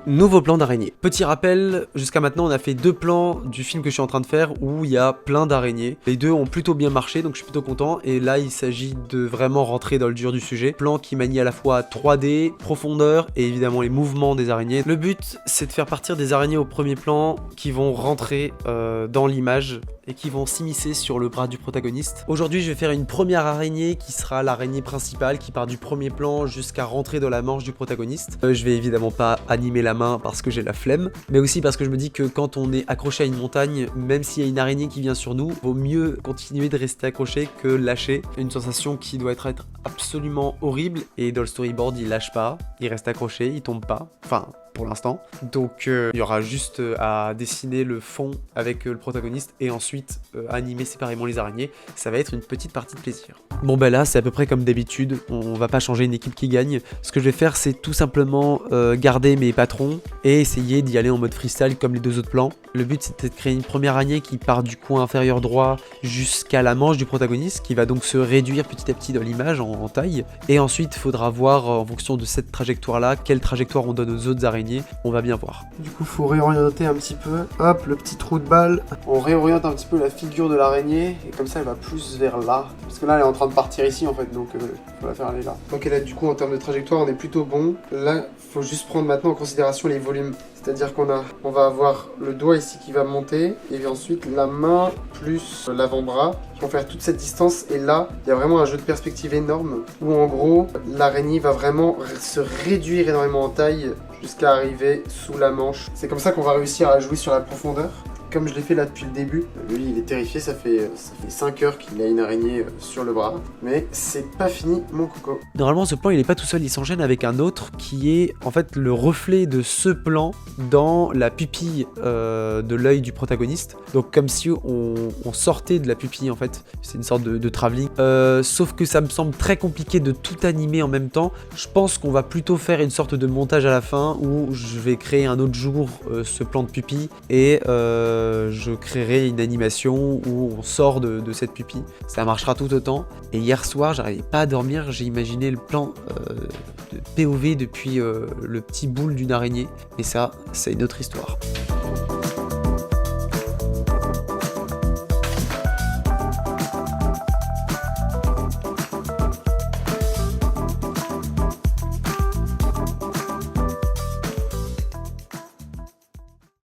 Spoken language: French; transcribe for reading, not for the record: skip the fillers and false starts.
Nouveau plan d'araignée. Petit rappel, jusqu'à maintenant on a fait 2 plans du film que je suis en train de faire où il y a plein d'araignées. Les deux ont plutôt bien marché donc je suis plutôt content et là il s'agit de vraiment rentrer dans le dur du sujet. Plan qui manie à la fois 3D, profondeur et évidemment les mouvements des araignées. Le but c'est de faire partir des araignées au premier plan qui vont rentrer dans l'image et qui vont s'immiscer sur le bras du protagoniste. Aujourd'hui je vais faire une première araignée qui sera l'araignée principale qui part du premier plan jusqu'à rentrer dans la manche du protagoniste. Je vais évidemment pas animer la main parce que j'ai la flemme, mais aussi parce que je me dis que quand on est accroché à une montagne, même s'il y a une araignée qui vient sur nous, vaut mieux continuer de rester accroché que lâcher. Une sensation qui doit être absolument horrible et dans le storyboard il lâche pas, il reste accroché, il tombe pas, enfin pour l'instant. Donc il y aura juste à dessiner le fond avec le protagoniste et ensuite animer séparément les araignées. Ça va être une petite partie de plaisir. Bon bah là c'est à peu près comme d'habitude, on va pas changer une équipe qui gagne. Ce que je vais faire c'est tout simplement garder mes patrons et essayer d'y aller en mode freestyle comme les 2 autres plans. Le but c'était de créer une première araignée qui part du coin inférieur droit jusqu'à la manche du protagoniste, qui va donc se réduire petit à petit dans l'image en taille. Et ensuite il faudra voir en fonction de cette trajectoire là, quelle trajectoire on donne aux autres araignées. On va bien voir. Du coup, faut réorienter un petit peu. Hop, le petit trou de balle. On réoriente un petit peu la figure de l'araignée et comme ça, elle va plus vers là. Parce que là, elle est en train de partir ici en fait, donc faut la faire aller là. Donc là, du coup, en termes de trajectoire, on est plutôt bon. Là, faut juste prendre maintenant en considération les volumes. C'est-à-dire on va avoir le doigt ici qui va monter et puis ensuite la main plus l'avant-bras qui vont faire toute cette distance. Et là, il y a vraiment un jeu de perspective énorme où en gros, l'araignée va vraiment se réduire énormément en taille jusqu'à arriver sous la manche. C'est comme ça qu'on va réussir à jouer sur la profondeur. Comme je l'ai fait là depuis le début. Lui il est terrifié, ça fait 5 heures qu'il a une araignée sur le bras. Mais c'est pas fini mon coco. Normalement ce plan il est pas tout seul, il s'enchaîne avec un autre qui est en fait le reflet de ce plan dans la pupille de l'œil du protagoniste. Donc comme si on sortait de la pupille en fait, c'est une sorte de travelling. Sauf que ça me semble très compliqué de tout animer en même temps. Je pense qu'on va plutôt faire une sorte de montage à la fin où je vais créer un autre jour ce plan de pupille et je créerai une animation où on sort de cette pupille. Ça marchera tout autant. Et hier soir, j'arrivais pas à dormir, j'ai imaginé le plan de POV depuis le petit boule d'une araignée. Et ça, c'est une autre histoire.